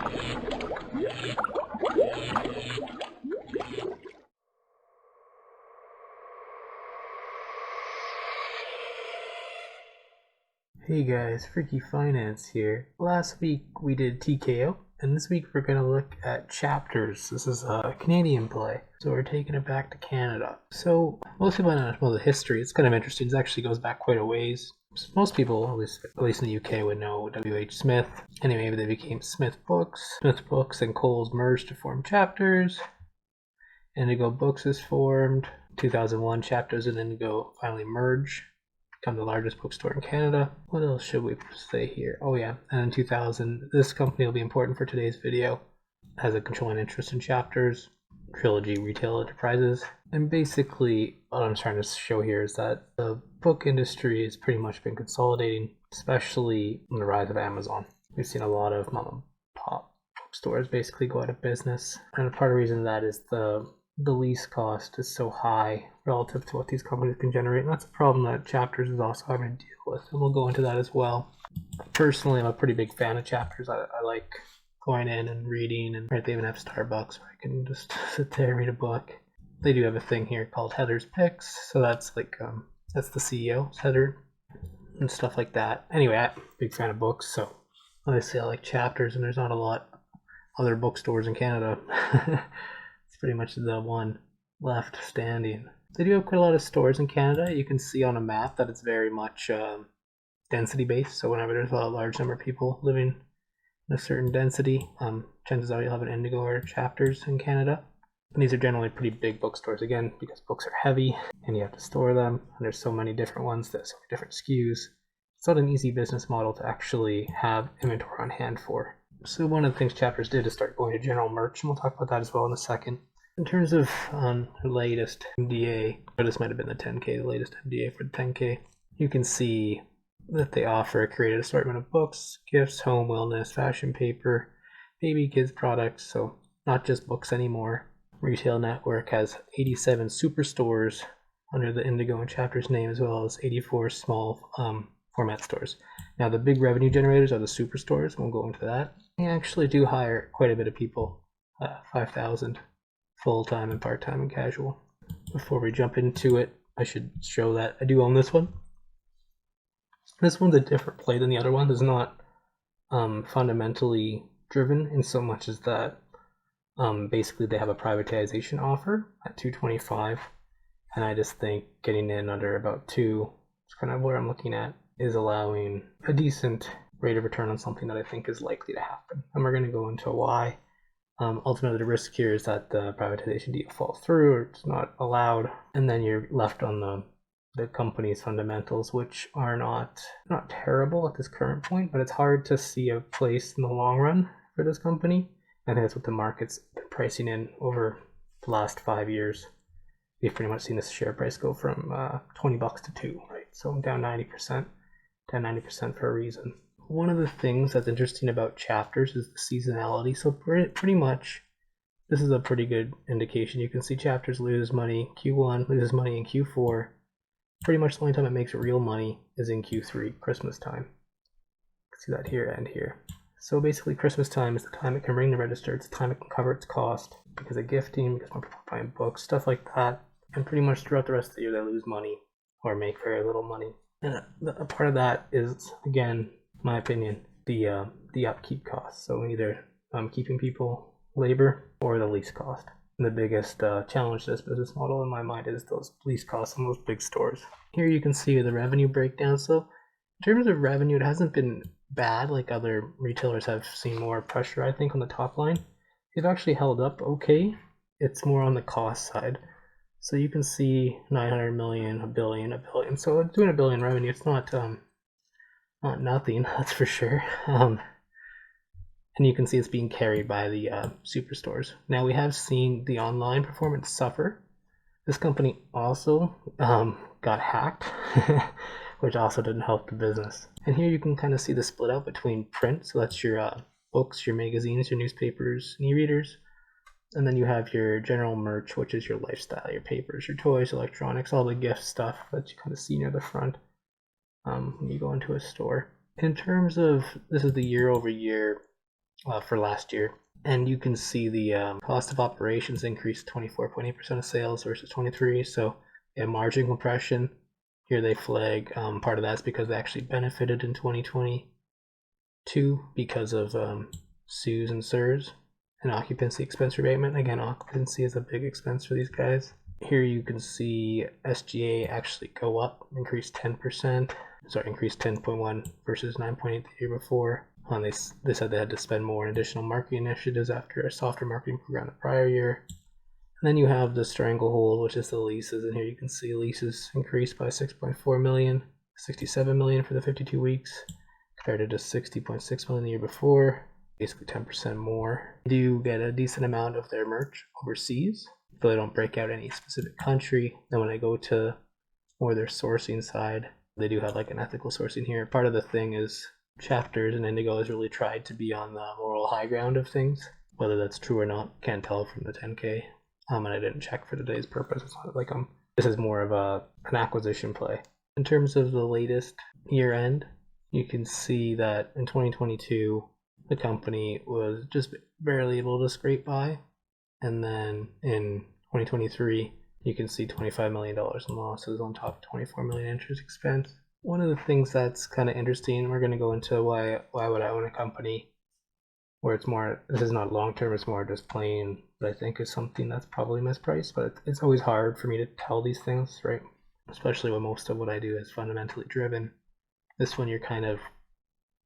Hey guys, Freaky Finance here. Last week we did TKO, and this week we're going to look at Chapters. This is a Canadian play, so we're taking it back to Canada. So most people don't know the history. It's kind of interesting. It actually goes back quite a ways. Most people, at least in the UK, would know W.H. Smith. Anyway, they became Smith Books. Smith Books and Coles merged to form Chapters. Indigo Books is formed. 2001, Chapters and Indigo finally merge, become the largest bookstore in Canada. What else should we say here? Oh yeah, and in 2000, this company will be important for today's video. It has a controlling interest in Chapters, Trilogy Retail Enterprises, and basically what I'm trying to show here is that the book industry has pretty much been consolidating, especially in the rise of Amazon. We've seen a lot of mom and pop bookstores basically go out of business, and part of the reason that is the lease cost is so high relative to what these companies can generate, and that's a problem that Chapters is also having to deal with, and we'll go into that as well. Personally, I'm a pretty big fan of Chapters. I like going in and reading, and they even have Starbucks where I can just sit there and read a book. They do have a thing here called Heather's Picks, so that's like that's the CEO, Heather, and stuff like that. Anyway, I'm a big fan of books, so obviously I like Chapters, and there's not a lot other bookstores in Canada. It's pretty much the one left standing. They do have quite a lot of stores in Canada. You can see on a map that it's very much density based, so whenever there's a large number of people living in a certain density, chances are you'll have an Indigo or Chapters in Canada. And these are generally pretty big bookstores, again, because books are heavy and you have to store them, and there's so many different ones, there's so many different SKUs. It's not an easy business model to actually have inventory on hand for. So one of the things Chapters did is start going to general merch, and we'll talk about that as well in a second. In terms of the latest MDA, or this might have been the 10K, the latest MDA for the 10K, you can see that they offer a curated assortment of books, gifts, home, wellness, fashion, paper, baby, kids products, so not just books anymore. Retail network has 87 superstores under the Indigo and Chapters name, as well as 84 small format stores. Now the big revenue generators are the superstores. We'll go into that. They actually do hire quite a bit of people, 5,000 full-time and part-time and casual. Before we jump into it, I should show that I do own this one. This one's a different play than the other one. It's not fundamentally driven in so much as that basically they have a privatization offer at $225, and I just think getting in under about $2 is kind of where I'm looking at, is allowing a decent rate of return on something that I think is likely to happen, and we're going to go into why. Ultimately, the risk here is that the privatization deal falls through or it's not allowed, and then you're left on the company's fundamentals, which are not terrible at this current point, but it's hard to see a place in the long run for this company. And that's what the market's been pricing in over the last 5 years. We've pretty much seen this share price go from $20 to $2, right? So I'm down 90%, for a reason. One of the things that's interesting about Chapters is the seasonality. So pretty much, this is a pretty good indication. You can see Chapters loses money Q1, loses money in Q4. Pretty much the only time it makes real money is in Q3, Christmas time. You can see that here and here. So basically, Christmas time is the time it can ring the register. It's the time it can cover its cost because of gifting, because more people are buying books, stuff like that. And pretty much throughout the rest of the year, they lose money or make very little money. And a part of that is, again, my opinion, the upkeep costs. So either keeping people, labor, or the lease cost. And the biggest challenge to this business model in my mind is those lease costs on those big stores. Here you can see the revenue breakdown. So in terms of revenue, it hasn't been bad. Like other retailers have seen more pressure, I think, on the top line. They've actually held up okay. It's more on the cost side. So you can see 900 million, a billion. So doing $1 billion revenue, it's not nothing, that's for sure. And you can see it's being carried by the superstores. Now we have seen the online performance suffer. This company also got hacked, which also didn't help the business. And here you can kind of see the split out between print, so that's your books, your magazines, your newspapers, and e-readers. And then you have your general merch, which is your lifestyle, your papers, your toys, electronics, all the gift stuff that you kind of see near the front when you go into a store. In terms of, this is the year over year for last year. And you can see the cost of operations increased 24.8% of sales versus 23. So yeah, margin compression. Here they flag part of that's because they actually benefited in 2022 because of SUs and SIRS and occupancy expense abatement. Again, occupancy is a big expense for these guys. Here you can see SGA actually go up, increased 10%. Sorry, increased 10.1 versus 9.8 the year before. They said they had to spend more on additional marketing initiatives after a softer marketing program the prior year. And then you have the stranglehold, which is the leases, and here you can see leases increased by 6.4 million, 67 million for the 52 weeks, compared to 60.6 million the year before, basically 10% more. They do get a decent amount of their merch overseas, though they don't break out any specific country. Then when I go to more their sourcing side, they do have like an ethical sourcing here. Part of the thing is Chapters and Indigo has really tried to be on the moral high ground of things. Whether that's true or not, can't tell from the 10K. And I didn't check for today's purpose. It's not like this is more of an acquisition play. In terms of the latest year end, you can see that in 2022, the company was just barely able to scrape by. And then in 2023, you can see $25 million in losses on top of 24 million interest expense. One of the things that's kind of interesting, we're going to go into why would I own a company where it's more, this is not long term, it's more just plain, but I think is something that's probably mispriced, but it's always hard for me to tell these things, right? Especially when most of what I do is fundamentally driven. This one, you're kind of,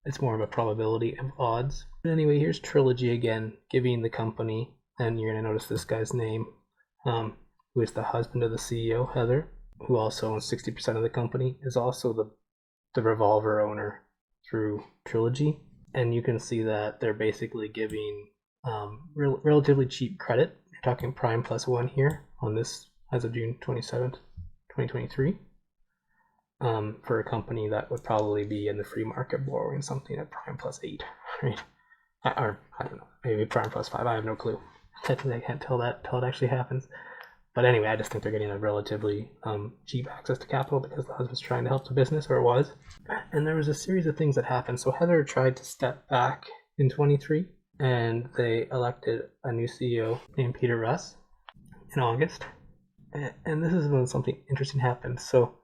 it's more of a probability of odds. But anyway, here's Trilogy again, giving the company, and you're going to notice this guy's name, who is the husband of the CEO, Heather, who also owns 60% of the company, is also the revolver owner through Trilogy. And you can see that they're basically giving relatively cheap credit. You're talking prime plus 1 here on this as of June 27th, 2023, for a company that would probably be in the free market borrowing something at prime plus 8, right? Or I don't know, maybe prime plus 5. I have no clue. I can't tell that till it actually happens. But anyway, I just think they're getting a relatively cheap access to capital because the husband's trying to help the business, or was. And there was a series of things that happened. So Heather tried to step back in 23, and they elected a new CEO named Peter Russ in August. And this is when something interesting happened. So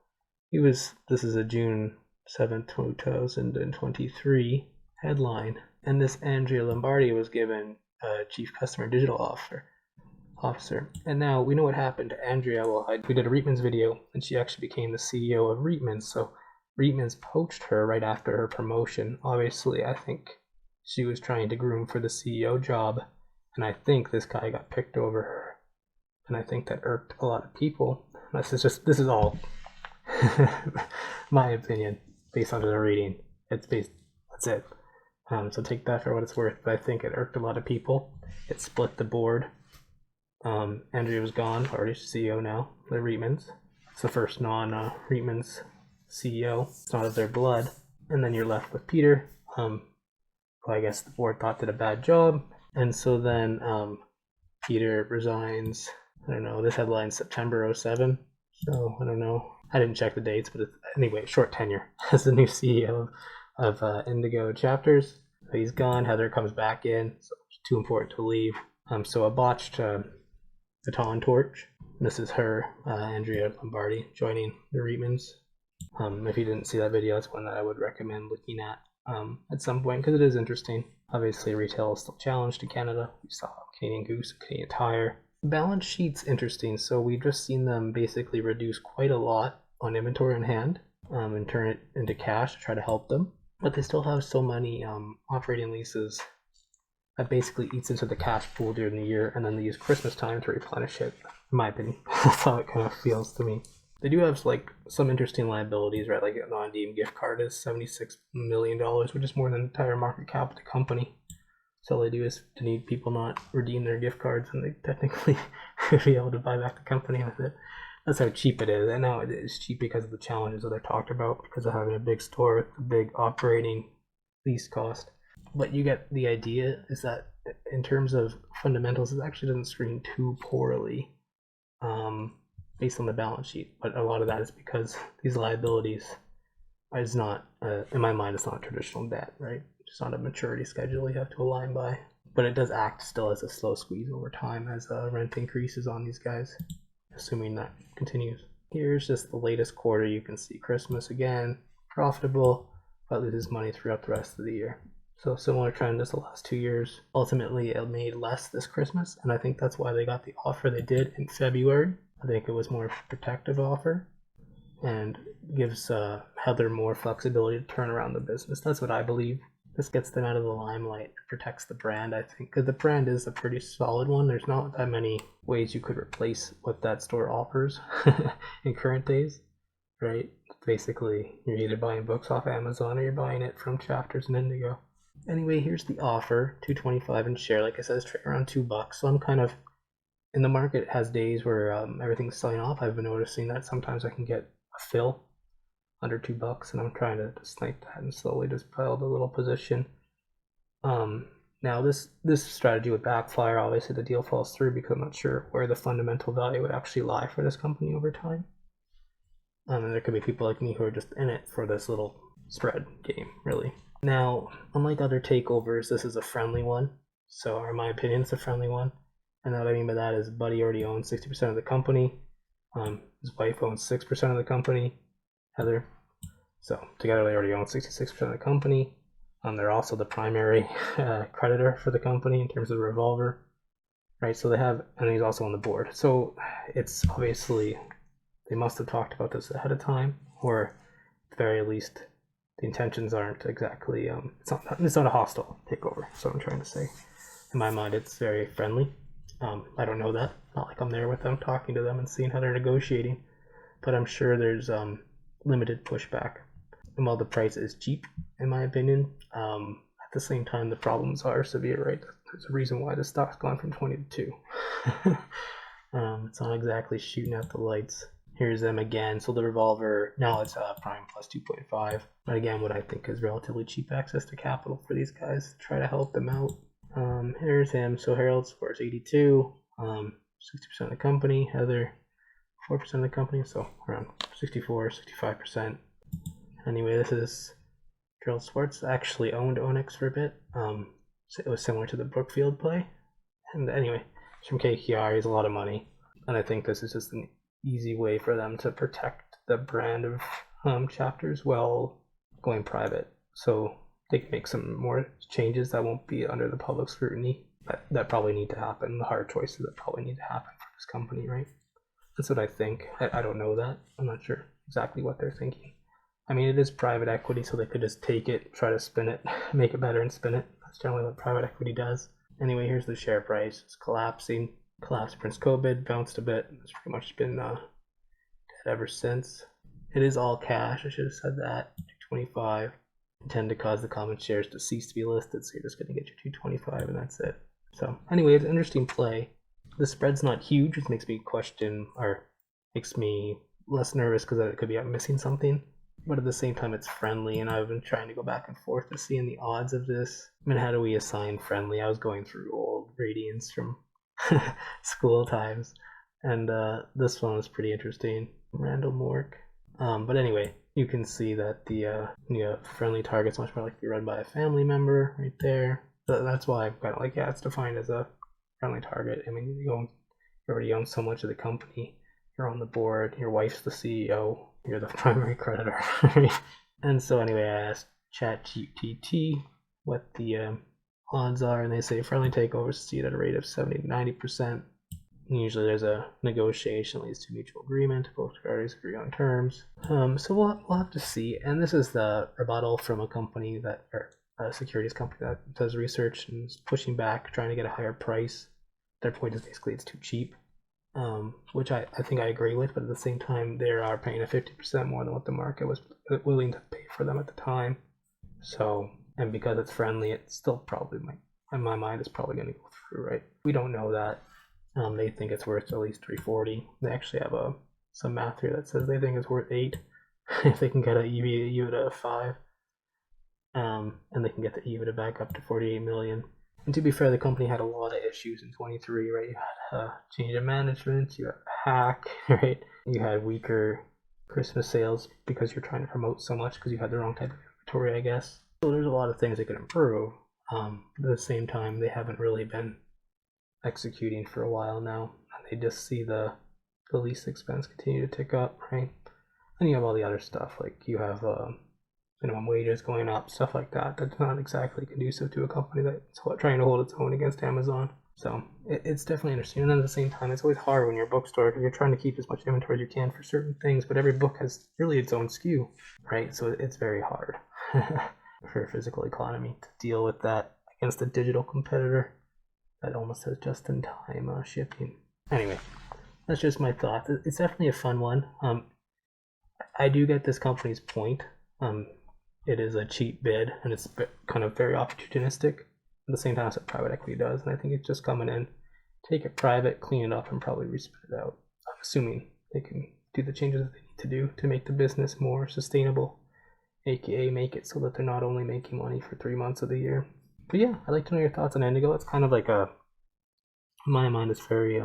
this is a June 7th, 2023 headline. And this Andrea Lombardi was given a Chief Customer Digital Officer. And now we know what happened to Andrea. Well, we did a Reitman's video, and she actually became the CEO of Reitman's. So Reitman's poached her right after her promotion. Obviously, I think she was trying to groom for the CEO job, and I think this guy got picked over her. And I think that irked a lot of people. This is all my opinion based on the reading. That's it. So take that for what it's worth. But I think it irked a lot of people. It split the board. Andrea was gone, already CEO now, the Reitmans. It's the first non-Reitmans CEO. It's not of their blood. And then you're left with Peter, who I guess the board thought did a bad job. And so then Peter resigns. I don't know, this headline's September 07. So I don't know. I didn't check the dates, but anyway, short tenure as the new CEO of Indigo Chapters. So he's gone. Heather comes back in. So it's too important to leave. So a botched baton torch. This is her, Andrea Lombardi, joining the Reitmans. If you didn't see that video, it's one that I would recommend looking at some point because it is interesting. Obviously, retail is still challenged in Canada. We saw Canadian Goose, Canadian Tire. Balance sheet's interesting. So we've just seen them basically reduce quite a lot on inventory on hand and turn it into cash to try to help them. But they still have so many operating leases that basically eats into the cash pool during the year, and then they use Christmas time to replenish it, in my opinion. That's how it kind of feels to me. They do have like some interesting liabilities, right? Like a non-deemed gift card is $76 million, which is more than the entire market cap of the company. So all they do is to need people not redeem their gift cards, and they technically be able to buy back the company with it. That's how cheap it is. And now it is cheap because of the challenges that I talked about, because of having a big store with a big operating lease cost. But you get the idea is that in terms of fundamentals, it actually doesn't screen too poorly based on the balance sheet. But a lot of that is because these liabilities is not, in my mind, it's not traditional debt, right? There's not a maturity schedule you have to align by. But it does act still as a slow squeeze over time as rent increases on these guys, assuming that continues. Here's just the latest quarter. You can see Christmas again, profitable, but loses money throughout the rest of the year. So similar trend as the last 2 years. Ultimately, it made less this Christmas, and I think that's why they got the offer they did in February. I think it was more of a protective offer and gives Heather more flexibility to turn around the business. That's what I believe. This gets them out of the limelight, protects the brand, I think, because the brand is a pretty solid one. There's not that many ways you could replace what that store offers in current days, right? Basically, you're either buying books off Amazon or you're buying it from Chapters and Indigo. Anyway, here's the offer, $2.25 in share. Like I said, it's trading around $2. So I'm kind of in the market. Has days where everything's selling off. I've been noticing that sometimes I can get a fill under $2, and I'm trying to snipe that and slowly just build a little position. Now this strategy would backfire. Obviously, the deal falls through because I'm not sure where the fundamental value would actually lie for this company over time. And there could be people like me who are just in it for this little spread game, really. Now, unlike other takeovers, this is a friendly one. So, in my opinion, it's a friendly one. And what I mean by that is Buddy already owns 60% of the company. His wife owns 6% of the company, Heather. So together they already own 66% of the company. They're also the primary creditor for the company in terms of revolver, right? So they have, and he's also on the board. So it's obviously, they must have talked about this ahead of time, or at the very least, the intentions aren't exactly, it's not a hostile takeover. So I'm trying to say, in my mind, it's very friendly. I don't know that, not like I'm there with them, talking to them and seeing how they're negotiating, but I'm sure there's limited pushback. And while the price is cheap, in my opinion, at the same time, the problems are severe, right? There's a reason why the stock's gone from 20 to 2. It's not exactly shooting out the lights. Here's them again. So the revolver, now it's prime plus 2.5. But again, what I think is relatively cheap access to capital for these guys to try to help them out. Here's him. So Harold scores 82, 60% of the company. Heather, 4% of the company, so around 64, 65%. Anyway, this is Gerald Swartz. Actually owned Onyx for a bit. So it was similar to the Brookfield play. And anyway, it's from KKR. He's a lot of money. And I think this is just an easy way for them to protect the brand of Chapters while going private. So they can make some more changes that won't be under the public scrutiny that probably need to happen. The hard choices that probably need to happen for this company, right? That's what I think. I don't know that. I'm not sure exactly what they're thinking. I mean, it is private equity, so they could just take it, try to spin it, make it better and spin it. That's generally what private equity does. Anyway, here's the share price. It's collapsing. Collapsed since COVID, bounced a bit. It's pretty much been dead ever since. It is all cash. I should have said that. 225. Intend to cause the common shares to cease to be listed, so you're just going to get your 225 and that's it. So anyway, it's an interesting play. The spread's not huge, which makes me question, or makes me less nervous because it could be I'm missing something. But at the same time, it's friendly, and I've been trying to go back and forth to seeing the odds of this. I mean, how do we assign friendly? I was going through old ratings from school times, and this one was pretty interesting. Randall Mork. But anyway, you can see that the friendly target's much more likely to be run by a family member right there. That's why I'm kind of like, yeah, it's defined as a friendly target. I mean, you already own so much of the company. You're on the board. Your wife's the CEO. You're the primary creditor. And so anyway, I asked ChatGPT what the odds are, and they say friendly takeovers succeed at a rate of 70 to 90%. Usually there's a negotiation that leads to mutual agreement. Both parties agree on terms. So we'll have to see. And this is the rebuttal from a company or a securities company that does research and is pushing back, trying to get a higher price. Their point is basically it's too cheap, which I think I agree with. But at the same time, they are paying a 50% more than what the market was willing to pay for them at the time. So, and because it's friendly, it still probably might, in my mind, is probably going to go through, right? We don't know that. They think it's worth at least 340. They actually have some math here that says they think it's worth 8 if they can get an EBITDA of 5. And they can get the EBITDA back up to 48 million. And to be fair, the company had a lot of issues in 23, right? You had change of management, you had a hack, right? You had weaker Christmas sales because you're trying to promote so much because you had the wrong type of inventory, I guess. So there's a lot of things they could improve. At the same time, they haven't really been executing for a while now. They just see the lease expense continue to tick up, right? And you have all the other stuff, like you have minimum wages going up, stuff like that. That's not exactly conducive to a company that's trying to hold its own against Amazon. So it's definitely interesting. And then at the same time, it's always hard when you're a bookstore because you're trying to keep as much inventory as you can for certain things, but every book has really its own SKU, right? So it's very hard for a physical economy to deal with that against a digital competitor that almost has just-in-time shipping. Anyway, that's just my thoughts. It's definitely a fun one. I do get this company's point. It is a cheap bid, and it's kind of very opportunistic. At the same time, that's what private equity does, and I think it's just coming in, take it private, clean it up, and probably respin it out. I'm assuming they can do the changes that they need to do to make the business more sustainable, aka make it so that they're not only making money for 3 months of the year. But yeah, I'd like to know your thoughts on Indigo. It's kind of like in my mind, it's very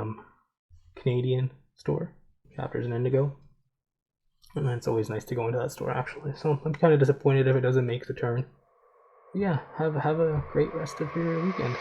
Canadian store, Chapters in Indigo. And it's always nice to go into that store, actually. So I'm kind of disappointed if it doesn't make the turn. But yeah, have a great rest of your weekend.